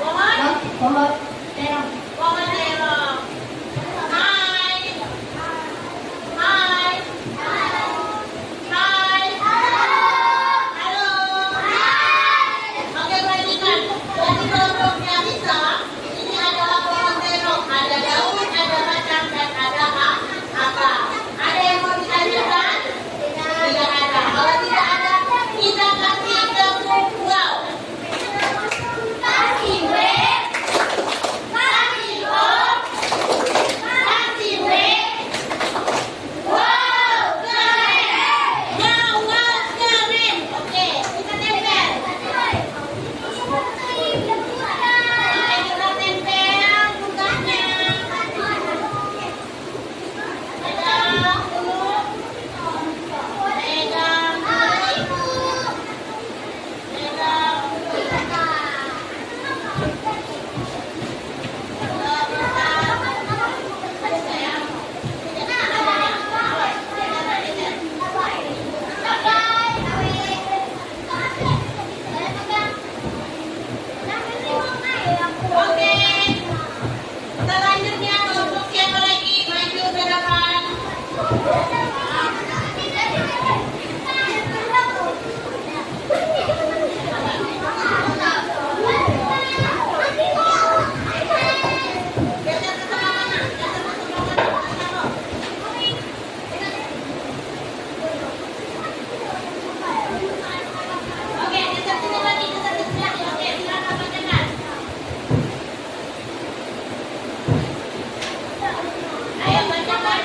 Pohon? Pohon terong. Pohon terong. Hai. Hai. Hai. Halo. Oke, perhatikan. Jadi kelompoknya bisa. Ini adalah pohon terong. Ada daun, ada batang, dan ada akar. Ada yang mau ditanyakan? Tidak ada. Kalau tidak ada, kita kasih tepuk wow. Kasih W. Kasih O. Kasih W. Wow, keren. Wow, keren. Oke, kita tempel. Oke, kita tempel tugasnya. Pegang dulu. Pegang dulu. Pegang. Oke, selanjutnya kelompok siapa lagi maju ke depan? Geser ke sebelah mana? Geser ke sebelah mana? Oke, geser sini lagi, geser ke sebelah. Oke, silakan bacakan. Ayo bacakan.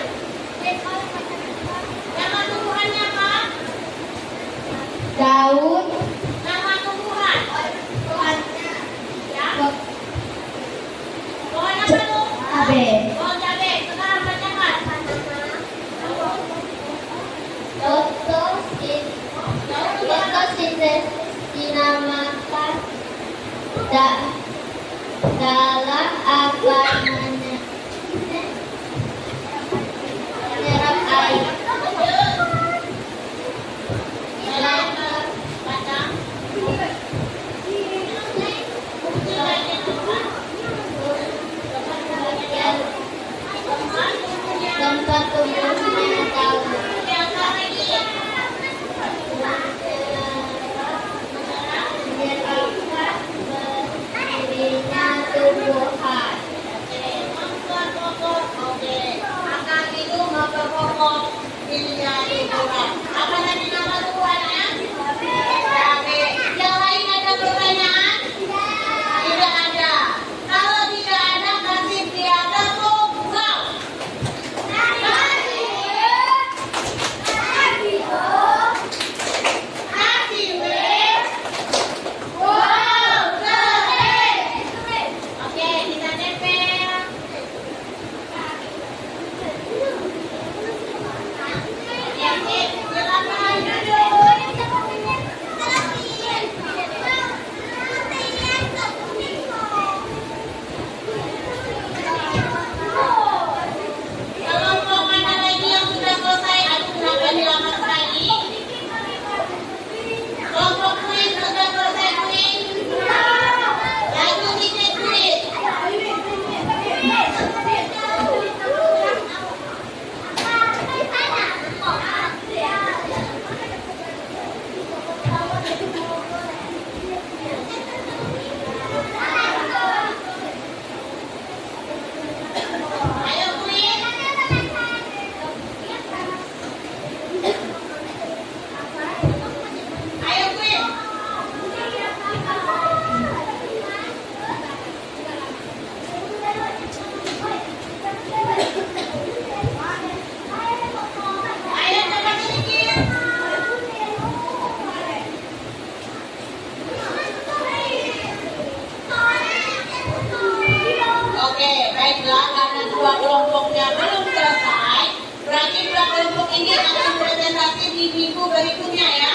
kelompoknya belum selesai, berarti dua kelompok ini akan presentasi di minggu berikutnya ya.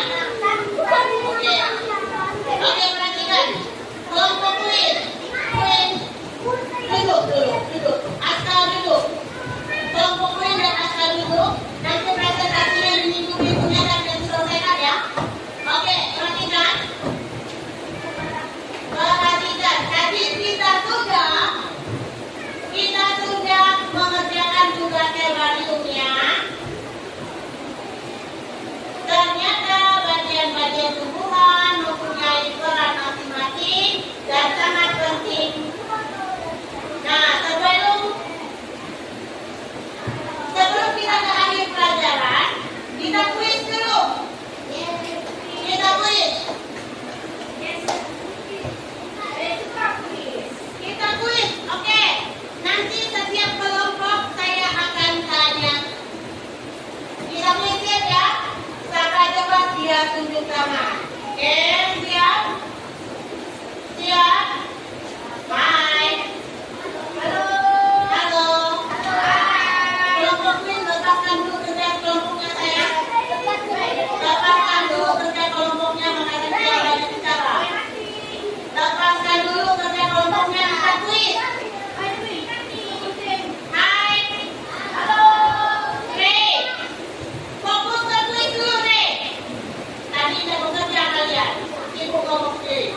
Oke. Oke, perhatikan. Kelompok kuis. Duduk. Askal duduk. Kelompok kuis dan askal duduk. Nanti presentasinya di minggu berikutnya akan diselesaikan ya. Oke, perhatikan. Tadi kita sudah mengerjakan tugas herbariumnya. Ternyata bagian-bagian tumbuhan mempunyai peran masing-masing dan sangat penting. Nah, sebelum kita ke akhir pelajaran, kita kuis dulu. Kita kuis. Kita kuis, oke. Nanti setiap kelompok saya akan tanya. Kita kuis ya. Siapa coba dia tunjuk tangan. Oke, siap? Siap? Hai. Halo. Kelompok kuis letakkan dulu kerja kelompoknya saya. Lepaskan dulu kerja kelompoknya mengenai cara bicara. Lepaskan dulu kerja kelompoknya kita kuis. Hai. Halo. Rey. Fokus ke kuis dulu, Rey. Tadi udah bekerja kalian. Sibuk ngomong kuis.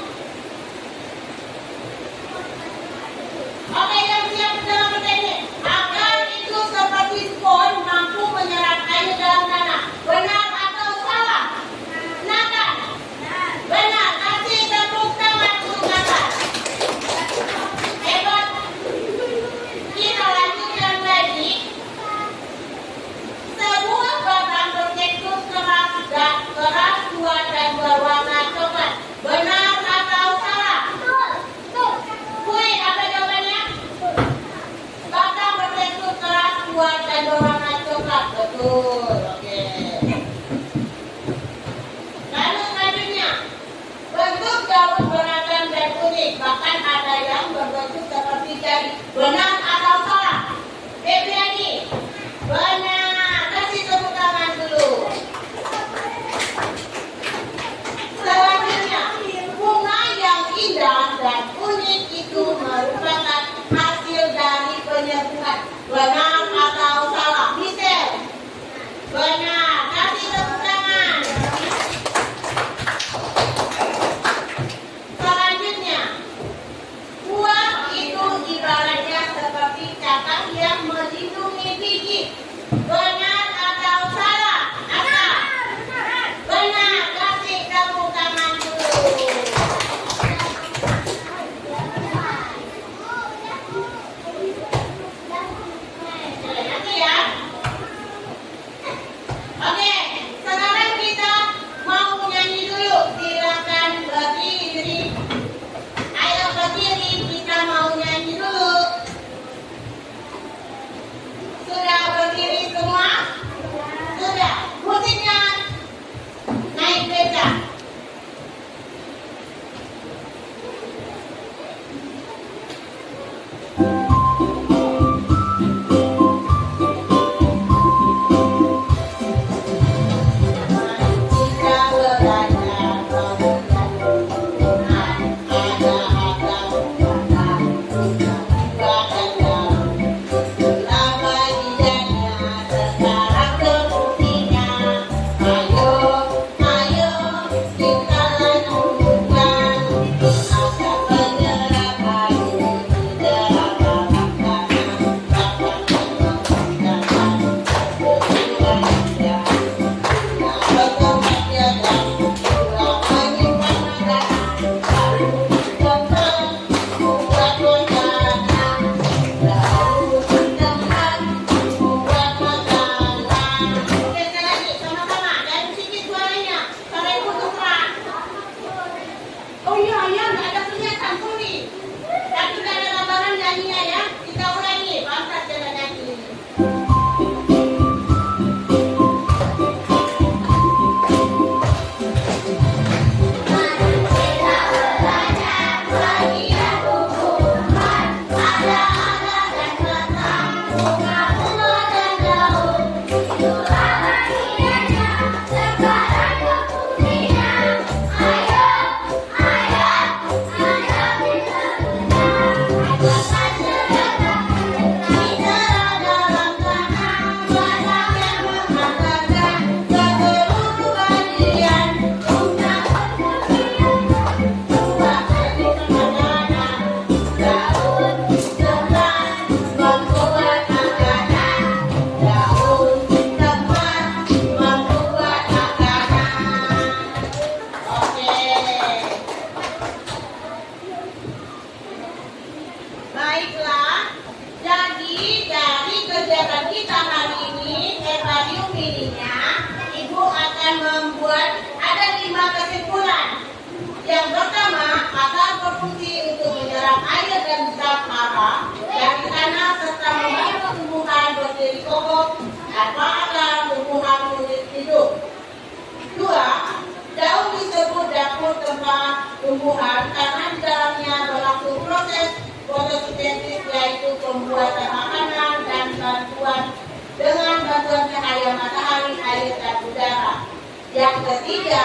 Oke, yang siap dalam pertanyaan. Agar itu seperti spons mampu menyerap air dalam tanah. Benar atau salah? Benar. Benar. Kasih tepuk tangan untuk Nathan. Hebat. Kita lanjutkan lagi. Sebuah batang bertekstur keras, kuat dan berwarna coklat. Benar atau salah? Kuis, apa jawabannya? Batang bertekstur keras, kuat dan berwarna coklat. Betul. Oke. Lalu selanjutnya, bentuk daun beragam dan unik. Bahkan ada yang berbentuk seperti jari. Benar atau salah? Febriani. Benar. Kasih tepuk tangan dulu. Selanjutnya, bunga yang indah dan unik itu merupakan hasil dari penyembuhan. Benar atau salah? Michelle. Benar. Kasih tepuk tangan. Selanjutnya, buah itu ibaratnya seperti Yang pertama, akar berfungsi untuk menyerap air dan zat hara dari tanah serta membantu tumbuhan berdiri kokoh tanpa akar tumbuhan kulit hidup. Dua, daun disebut dapur tempat tumbuhan karena di dalamnya berlangsung proses fotosintesis, yaitu pembuatan makanan dan bantuan dengan bantuan cahaya matahari, air, dan udara. Yang ketiga,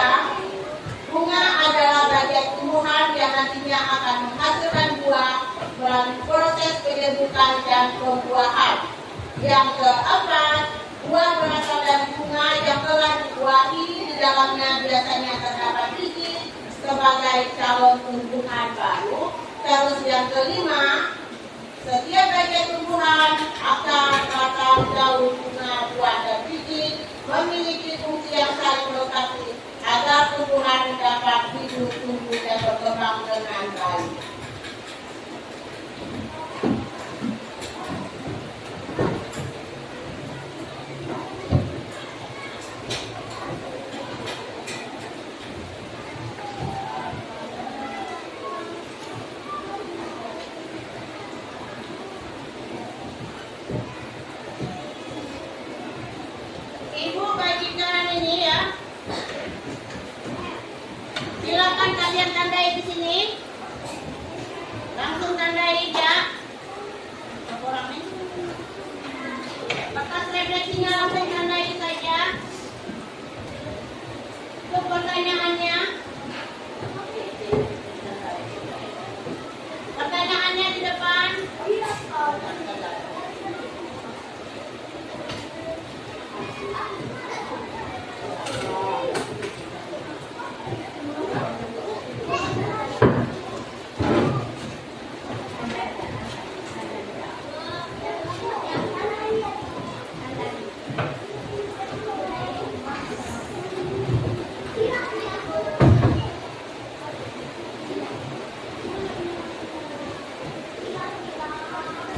bunga adalah bagian tumbuhan yang nantinya akan menghasilkan buah melalui proses penyerbukan dan pembuahan. Yang keempat, buah berasal dari bunga yang telah dibuahi, di dalamnya biasanya terdapat biji sebagai calon tumbuhan baru. Terus yang kelima, setiap bagian tumbuhan, akar, batang, daun, bunga, buah, dan biji memiliki fungsi yang saling melengkapi agar tumbuhan dapat hidup, tumbuh, dan berkembang dengan baik. Ibu bagikan ini ya. Silakan kalian tandai di sini. Langsung tandai ya. Bekas refleksinya langsung tandai saja. Untuk pertanyaannya. Pertanyaannya di depan.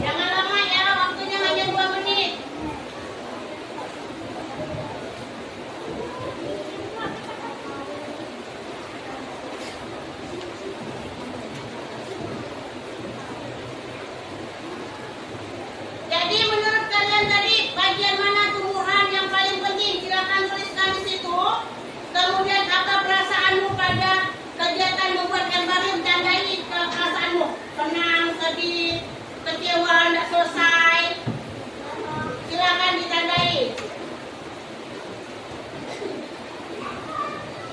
Jangan lama ya, waktunya hanya 2 menit. Jadi menurut kalian tadi bagian mana tumbuhan yang paling penting? Silakan tuliskan di situ. Kemudian apa perasaanmu pada kegiatan membuat herbarium? Tandai perasaanmu. Senang, sedih, kecewa, tidak selesai. Silakan ditandai.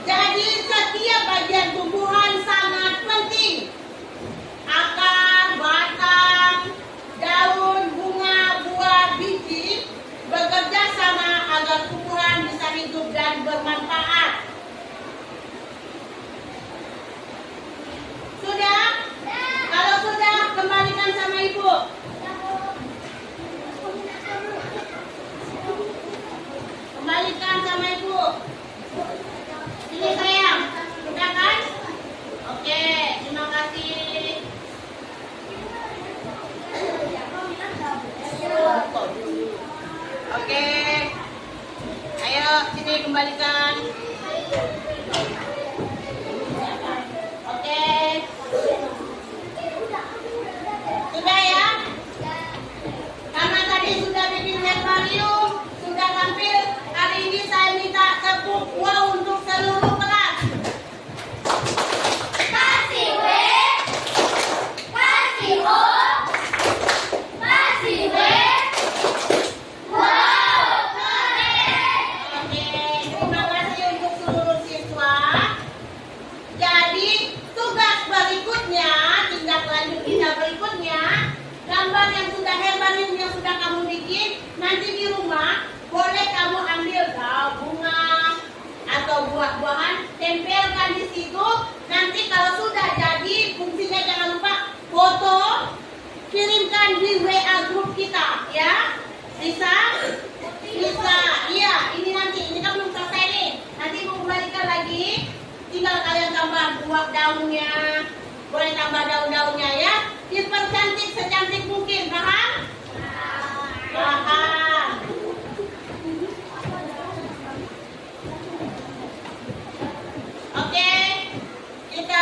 Jadi setiap bagian tumbuhan sangat penting. Akar, batang, daun, bunga, buah, biji bekerja sama agar tumbuhan bisa hidup dan bermanfaat. Sudah? Kalau sudah, kembalikan sama ibu. Kembalikan sama ibu. Ini sayang, sudah kan? Oke, terima kasih. Oke, ayo sini kembalikan. Oke, sudah ya? Karena tadi sudah bikin herbarium, sudah tampil. Hari ini saya minta tepuk wow untuk seluruh kelas. Kasih W, kasih O, kasih W. Wow, keren. Oke, terima kasih untuk seluruh siswa. Jadi tugas berikutnya, tindak lanjut kita berikutnya, gambar yang sudah herbarium yang sudah kamu bikin, nanti di rumah boleh kamu ambil bunga atau buah-buahan, tempelkan di situ. Nanti kalau sudah jadi, fungsinya jangan lupa foto, kirimkan di WA grup kita, ya. Bisa? Bisa. Iya, ini nanti, ini kan belum selesai nih. Nanti mau kembalikan lagi, tinggal kalian tambah buah daunnya, boleh tambah daun-daunnya ya. Dipercantik secantik mungkin, paham? Paham. Oke, kita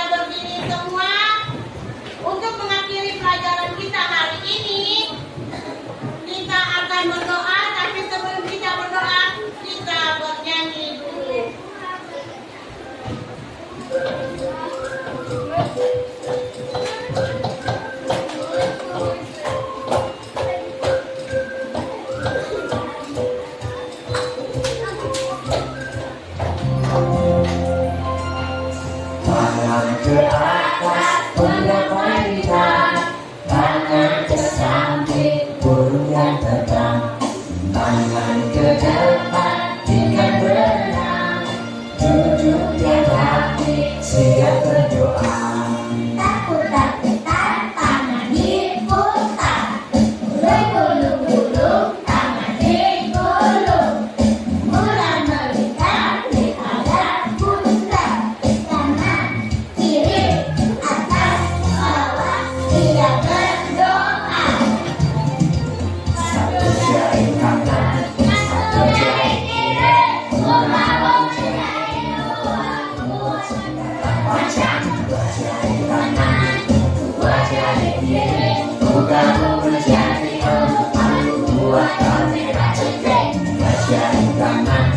Pandang ke depan, tinggal berenang. Duduk di rapi, siap berdoa. Takut-takutan, tangan diputar. Gulung-gulung, tangan digulung. Bulan melintang di atas bunda. Kanan, kiri, atas, bawah, dia berdoa. Satu jari kanan, Satu jari kiri, memabok jari dua. macam dua jari kanan, dua jari kiri, bergabung menjadi empat. Buat kamera cetek, dua jari kanan,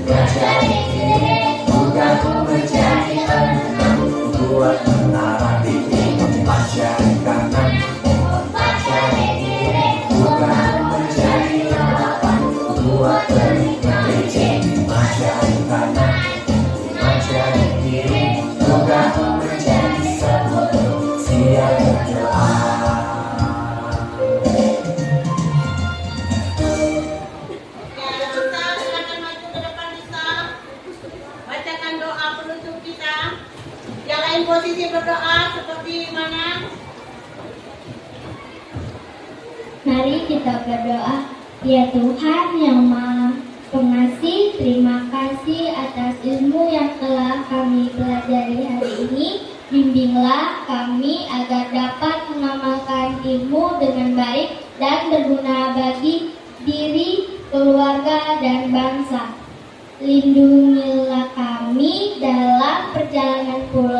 dua jari kiri, bergabung menjadi enam. Buat menara titik, empat jari kanan, empat jari kiri, bergabung menjadi delapan. Buat berikan licin, lima jari kanan, lima jari kiri, bergabung menjadi 10. Siap berdoa. Ya, Lisa, silakan maju ke depan, Lisa. Bacakan doa penutup kita. Yang lain posisi berdoa seperti mana? Mari kita berdoa. Ya Tuhan yang Maha Pengasih, terima kasih atas ilmu yang telah kami pelajari hari ini. Bimbinglah kami agar dapat mengamalkan ilmu dengan baik dan berguna bagi diri, keluarga, dan bangsa. Lindungilah kami dalam perjalanan pulang